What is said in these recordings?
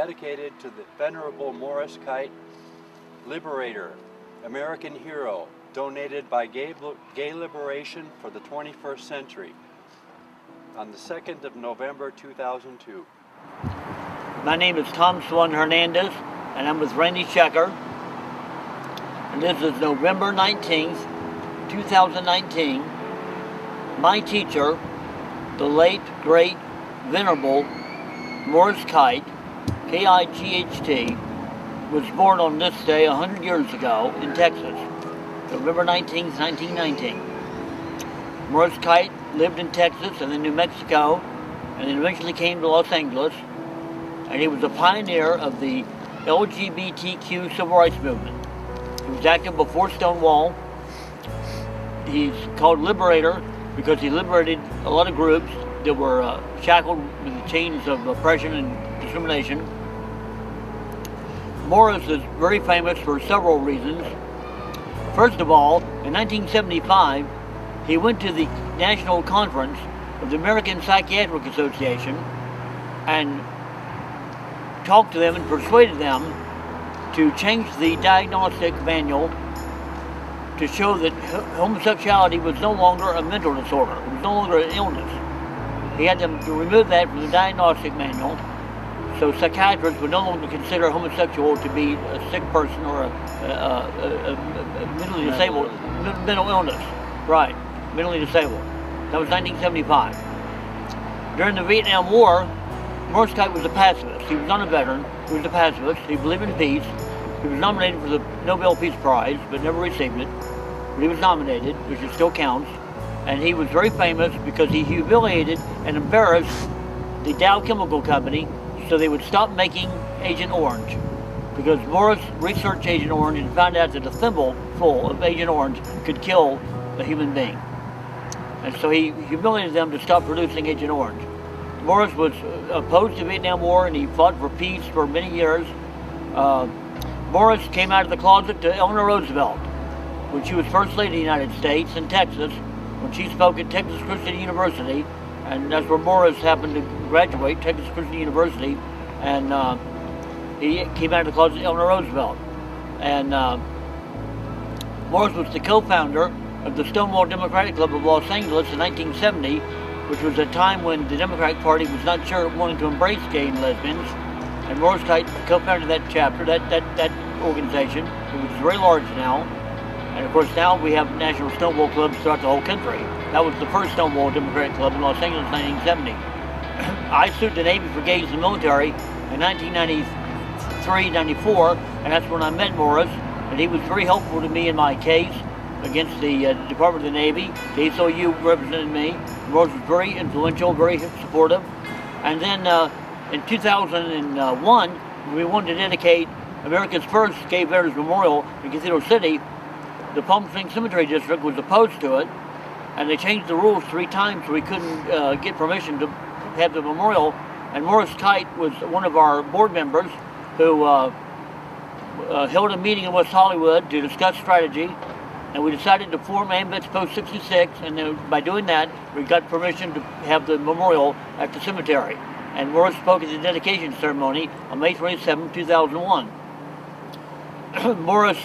dedicated to the Venerable Morris Kight, Liberator, American hero, donated by Gay Liberation for the 21st Century, on the 2nd of November 2002. My name is TomSwannHernandez, and I'm with Randy Schecher. And this is November 19th, 2019. My teacher, the late, great, venerable Morris Kight, K-I-G-H-T, was born on this day 100 years ago in Texas, November 19th, 1919. Morris Kight lived in Texas and then New Mexico, and then eventually came to Los Angeles, and he was a pioneer of the lgbtq civil rights movement. He was active before Stonewall. He's called Liberator because he liberated a lot of groups that were shackled with the chains of oppression and discrimination. Morris is very famous for several reasons. First of all, in 1975, he went to the National Conference of the American Psychiatric Association and talked to them and persuaded them to change the diagnostic manual to show that homosexuality was no longer a mental disorder. It was no longer an illness. He had them to remove that from the diagnostic manual, so psychiatrists would no longer consider homosexual to be a sick person or a mentally disabled, mental illness. Right, mentally disabled. That was 1975. During the Vietnam War, Morris Kight was a pacifist. He was not a veteran. He was a pacifist. He believed in peace. He was nominated for the Nobel Peace Prize, but never received it. But he was nominated, which it still counts. And he was very famous because he humiliated and embarrassed the Dow Chemical Company so they would stop making Agent Orange. Because Morris researched Agent Orange and found out that a thimble full of Agent Orange could kill a human being. And so he humiliated them to stop producing Agent Orange. Morris was opposed to the Vietnam War, and he fought for peace for many years. Morris came out of the closet to Eleanor Roosevelt when she was First Lady of the United States in Texas, when she spoke at Texas Christian University, and that's where Morris happened to graduate, Texas Christian University, and he came out of the closet to Eleanor Roosevelt. And Morris was the co-founder of the Stonewall Democratic Club of Los Angeles in 1970, which was a time when the Democratic Party was not sure wanting to embrace gay and lesbians. And Morris Kight co-founded that chapter, that organization, which is very large now. And of course now we have national Stonewall clubs throughout the whole country. That was the first Stonewall Democratic Club in Los Angeles in 1970. I sued the Navy for gays in the military in 1993-94, and that's when I met Morris, and he was very helpful to me in my case against the Department of the Navy. The ACLU represented me. Morris was very influential, very supportive. And then in 2001, we wanted to dedicate America's first gay veterans memorial in Cathedral City. The Palm Springs Cemetery District was opposed to it, and they changed the rules 3 times so we couldn't get permission to have the memorial. And Morris Kight was one of our board members who held a meeting in West Hollywood to discuss strategy. And we decided to form AMVETS Post 66, and then by doing that, we got permission to have the memorial at the cemetery. And Morris spoke at the dedication ceremony on May 27, 2001. Morris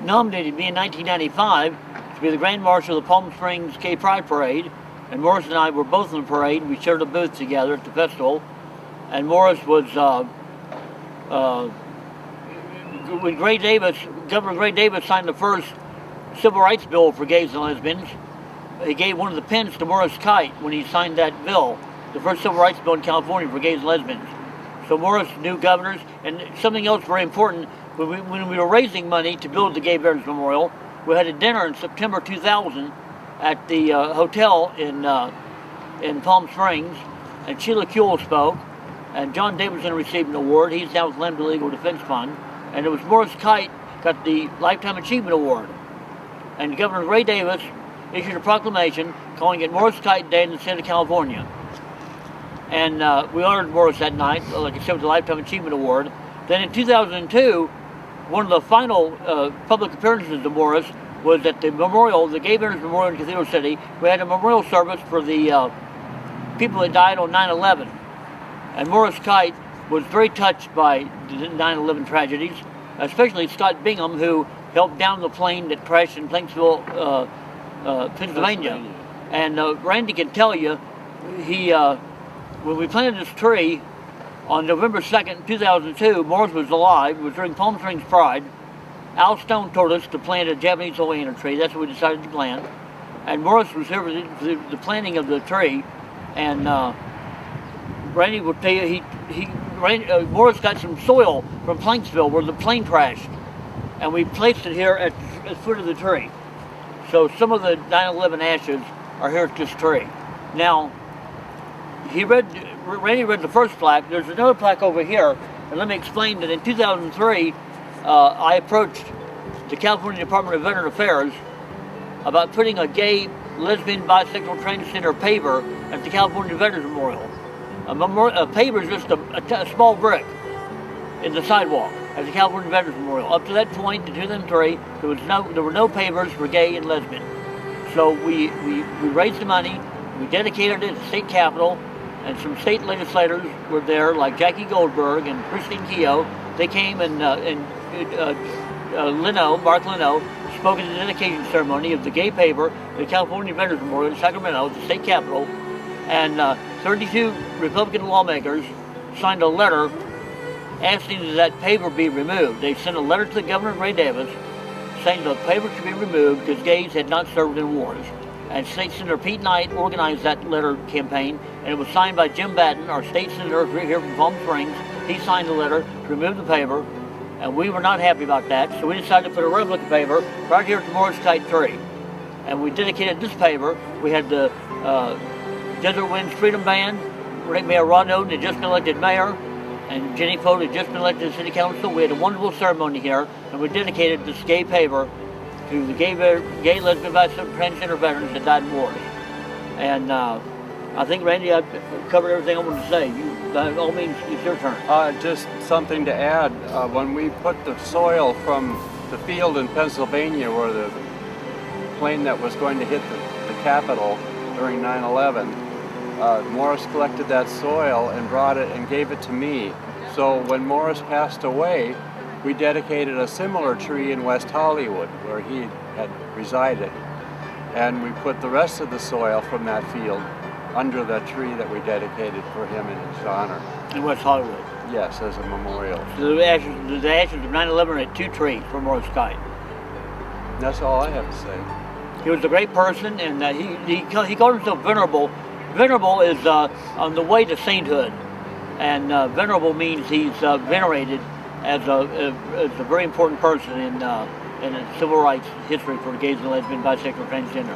nominated me in 1995 to be the Grand Marshal of the Palm Springs Gay Pride Parade, and Morris and I were both in the parade. We shared a booth together at the festival, and Morris was when Governor Gray Davis signed the first civil rights bill for gays and lesbians, he gave one of the pens to Morris Kight when he signed that bill, the first civil rights bill in California for gays and lesbians. So Morris knew governors, and something else very important, when we were raising money to build the Gay Veterans Memorial, we had a dinner in September 2000 at the hotel in Palm Springs, and Sheila Kuehl spoke, and John Davidson received an award. He's now with Lambda Legal Defense Fund. And it was Morris Kight got the Lifetime Achievement Award. And Governor Gray Davis issued a proclamation calling it Morris Kight Day in the state of California. And we honored Morris that night, like I said, with the Lifetime Achievement Award. Then in 2002, one of the final public appearances of Morris was at the memorial, the Gay Veterans Memorial in Cathedral City. We had a memorial service for the people that died on 9/11. And Morris Kight was very touched by the 9/11 tragedies, especially Scott Bingham, who helped down the plane that crashed in Planksville, Pennsylvania. And Randy can tell you, when we planted this tree on November 2nd, 2002, Morris was alive. It was during Palm Springs Pride. Al Stone told us to plant a Japanese oleander tree. That's what we decided to plant. And Morris was here for the planting of the tree. And Randy would tell you, Morris got some soil from Planksville where the plane crashed. And we placed it here at the foot of the tree. So some of the 9/11 ashes are here at this tree. Now, Randy read the first plaque. There's another plaque over here. And let me explain that in 2003, I approached the California Department of Veteran Affairs about putting a gay, lesbian, bisexual, transgender paver at the California Veterans Memorial. A paver is just a small brick in the sidewalk at the California Veterans Memorial. Up to that point, in 2003, there were no pavers for gay and lesbian. So we raised the money, we dedicated it at the state capitol, and some state legislators were there, like Jackie Goldberg and Christine Keogh. They came and Mark Leno, spoke at the dedication ceremony of the gay paver at the California Veterans Memorial in Sacramento, at the state capitol, and 32 Republican lawmakers signed a letter asking that paver be removed. They sent a letter to the governor, Ray Davis, saying the paver should be removed because gays had not served in wars. And State Senator Pete Knight organized that letter campaign, and it was signed by Jim Batten, our state senator here from Palm Springs. He signed the letter to remove the paver, and we were not happy about that, so we decided to put a replica paver right here at the Morris Kight Tree. And we dedicated this paver. We had the Desert Winds Freedom Band. Mayor Rod Oden had just been elected mayor, and Jenny Fote had just been elected to city council. We had a wonderful ceremony here, and we dedicated this gay paver to the gay, lesbian, bisexual, transgender veterans that died in wars. And I think, Randy, I've covered everything I wanted to say. By all means, it's your turn. Just something to add. When we put the soil from the field in Pennsylvania where the plane that was going to hit the Capitol during 9/11, Morris collected that soil and brought it and gave it to me. So when Morris passed away, we dedicated a similar tree in West Hollywood where he had resided. And we put the rest of the soil from that field under the tree that we dedicated for him in his honor. In West Hollywood? Yes, as a memorial. So the ashes of 9/11 are at 2 trees for Morris Kight. That's all I have to say. He was a great person, and he called himself Venerable. Venerable is on the way to sainthood, and Venerable means he's venerated as a very important person in civil rights history for gays and lesbian, bisexual, transgender.